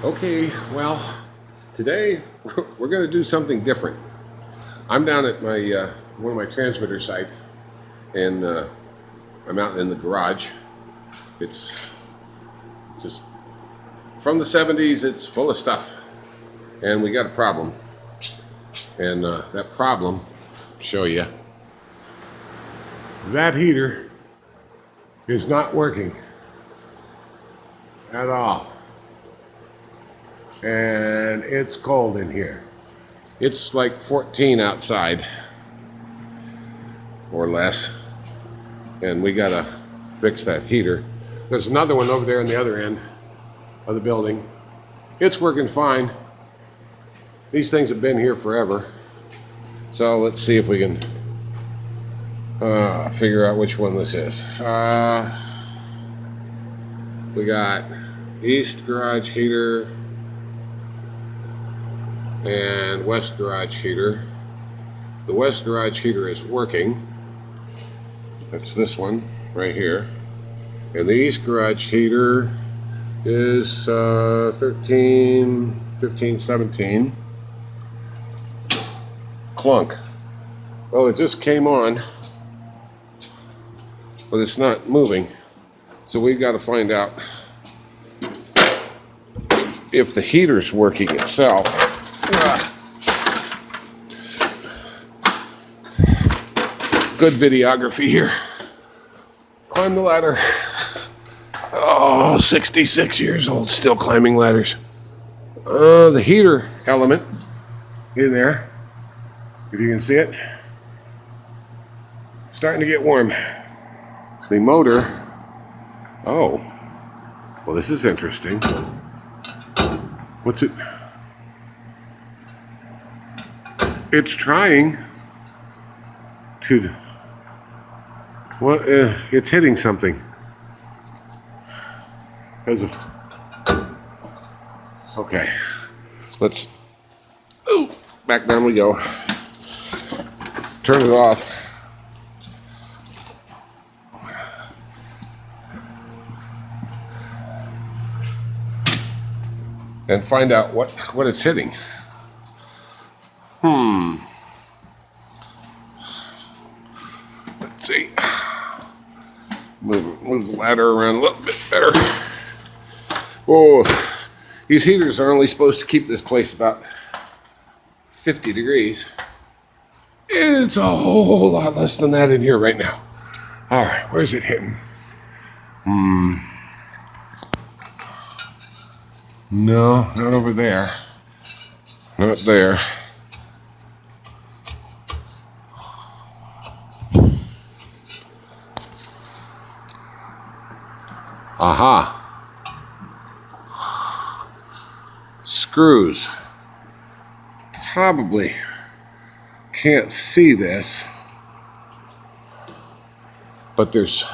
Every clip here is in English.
Okay, well, today we're going to do something different. I'm down at my one of my transmitter sites, and I'm out in the garage. It's just from the 70s. It's full of stuff, and we got a problem. And that problem, I'll show you. That heater is not working at all. And it's cold in here. It's like 14 outside or less, and we gotta fix that heater. There's another one over there on the other end of the building. It's working fine. These things have been here forever, so let's see if we can figure out which one this is. We got East garage heater and West garage heater. The West garage heater is working. That's this one right here. And the East garage heater is 13, 15, 17. Clunk. Well, it just came on, but it's not moving. So we've got to find out if the heater's working itself. Good videography here. Climb the ladder. Oh, 66 years old, still climbing ladders. The heater element in there, if you can see it, starting to get warm. The motor, oh, well, this is interesting. What's it? It's trying to, well, it's hitting something. Because of, okay, let's, back down we go. Turn it off. And find out what it's hitting. Let's see. Move the ladder around a little bit better. Whoa, these heaters are only supposed to keep this place about 50 degrees. And it's a whole lot less than that in here right now. All right, where's it hitting? No, not over there. Not there. Aha. Screws. Probably can't see this, but there's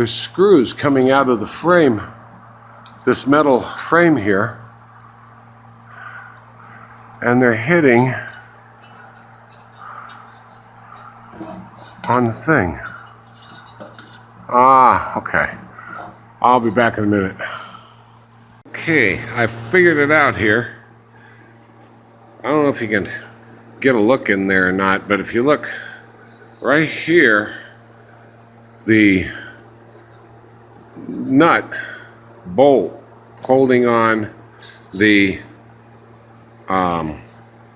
screws coming out of the frame, this metal frame here, and they're hitting on the thing. Ah, okay. I'll be back in a minute. Okay, I figured it out here. I don't know if you can get a look in there or not, but if you look right here, the nut bolt holding on the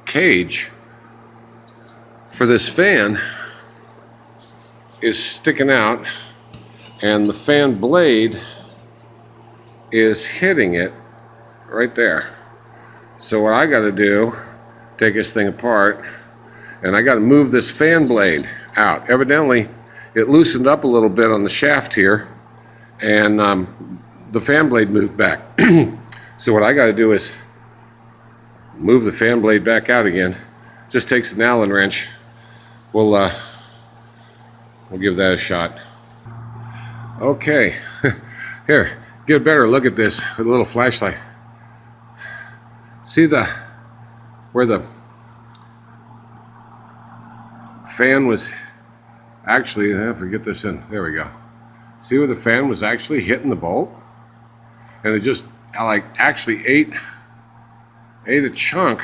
cage for this fan is sticking out, and the fan blade is hitting it right there. So what I got to do, take this thing apart, and I got to move this fan blade out. Evidently, it loosened up a little bit on the shaft here, and the fan blade moved back. So what I got to do is move the fan blade back out again. Just takes an Allen wrench. We'll give that a shot. Okay, here, get a better look at this with a little flashlight. See where the fan was actually, forget this in, there we go. See where the fan was actually hitting the bolt? And it just I like actually ate a chunk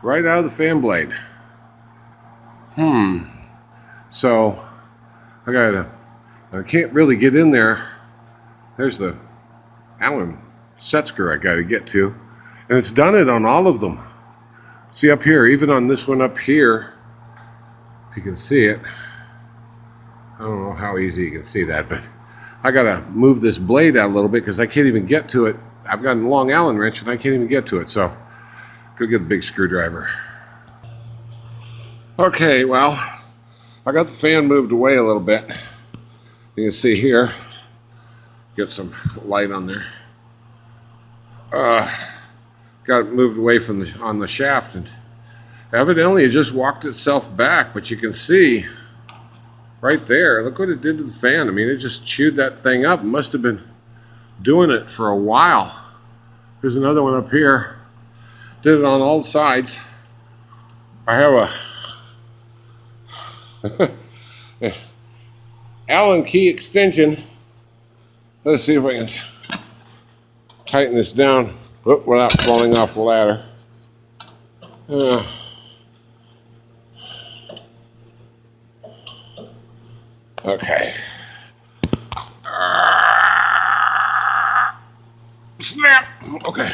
right out of the fan blade. So I can't really get in there. There's the Allen set screw I gotta get to. And it's done it on all of them. See up here, even on this one up here, if you can see it. I don't know how easy you can see that, but I gotta move this blade out a little bit because I can't even get to it. I've got a long Allen wrench and I can't even get to it, so go get a big screwdriver. Okay, well, I got the fan moved away a little bit. You can see here, get some light on there. Got it moved away from on the shaft, and evidently it just walked itself back, but you can see right there, look what it did to the fan. I mean, it just chewed that thing up. It must have been doing it for a while. There's another one up here. Did it on all sides. I have a Allen key extension. Let's see if I can tighten this down without falling off the ladder. Okay. Snap! Okay.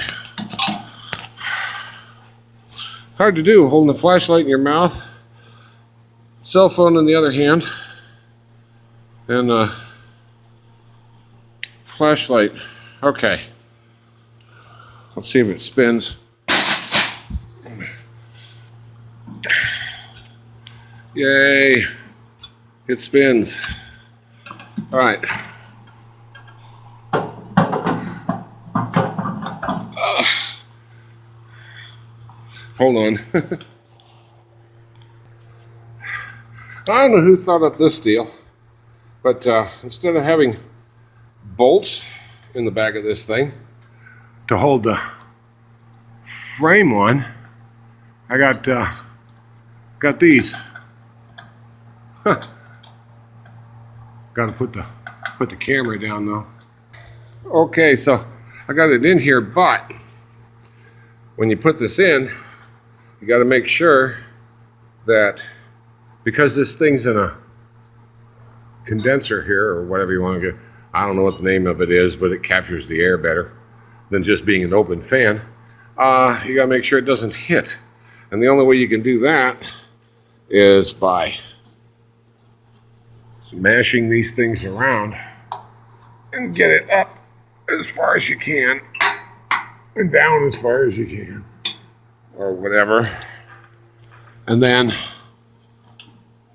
Hard to do, holding the flashlight in your mouth, cell phone in the other hand, and flashlight. Okay. Let's see if it spins. Yay. It spins. All right. Hold on. I don't know who thought up this deal, but instead of having bolts in the back of this thing to hold the frame on, I got these. Got to put the camera down though. Okay, so I got it in here, but when you put this in, you got to make sure that, because this thing's in a condenser here, or whatever you want to get, I don't know what the name of it is, but it captures the air better than just being an open fan. You got to make sure it doesn't hit. And the only way you can do that is by smashing these things around and get it up as far as you can and down as far as you can, or whatever, and then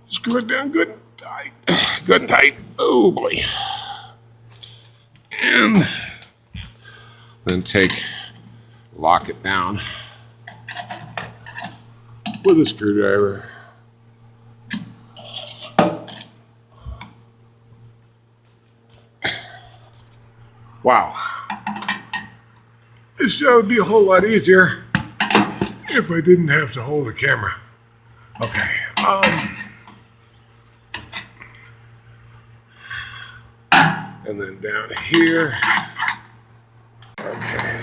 screw it down good and tight. Good and tight. Oh boy. And then lock it down with a screwdriver. Wow. This job would be a whole lot easier if I didn't have to hold the camera. Okay. And then down here. Okay.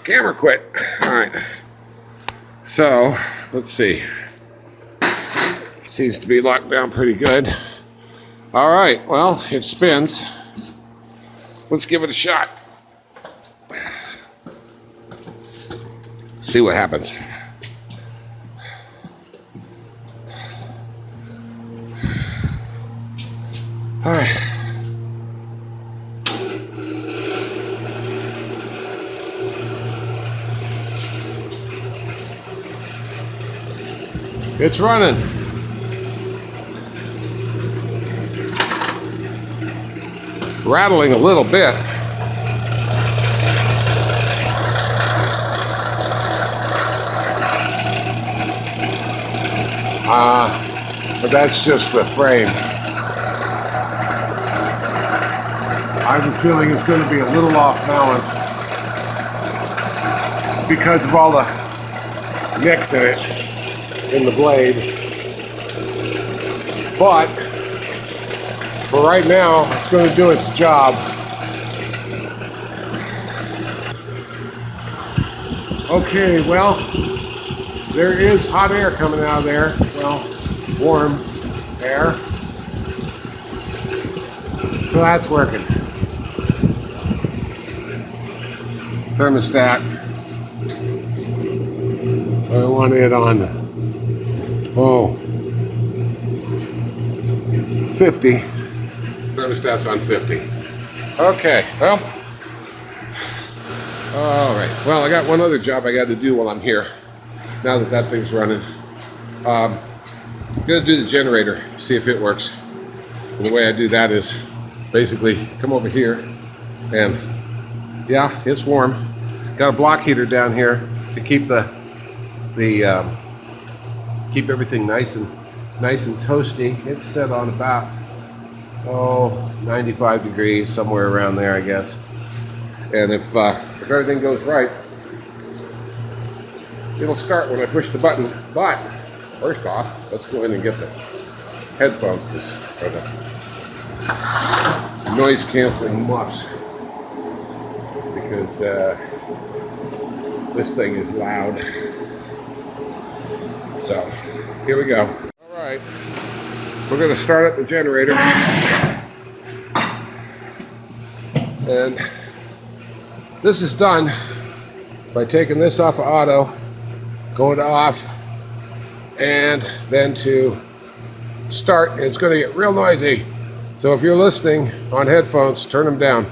Camera quit. All right. So, let's see. Seems to be locked down pretty good. All right. Well, it spins. Let's give it a shot. See what happens. All right. It's running. Rattling a little bit. But that's just the frame. I have a feeling it's going to be a little off balance because of all the nicks in it, in the blade. But for right now, it's going to do its job. Okay, well, there is hot air coming out of there. Well, warm air. So that's working. Thermostat. I want it on, 50. Thermostat's on 50. Okay, well, all right. Well, I got one other job I got to do while I'm here. Now that that thing's running, I'm gonna do the generator, see if it works. And the way I do that is basically come over here, and yeah, it's warm. Got a block heater down here to keep keep everything nice and toasty. It's set on about 95 degrees, somewhere around there, I guess. And if everything goes right, it'll start when I push the button. But first off, let's go in and get the headphones, or the noise canceling muffs, because this thing is loud. So here we go. All right, we're going to start up the generator, and this is done by taking this off of auto, going to off, and then to start. And it's going to get real noisy. So if you're listening on headphones, turn them down.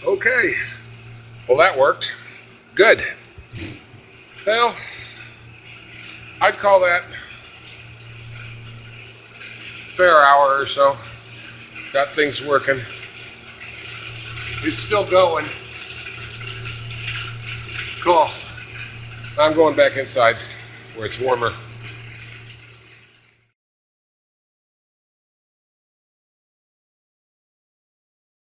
Okay, well that worked. Good. Well, I'd call that fair hour or so. Got things working. It's still going. Cool. I'm going back inside where it's warmer.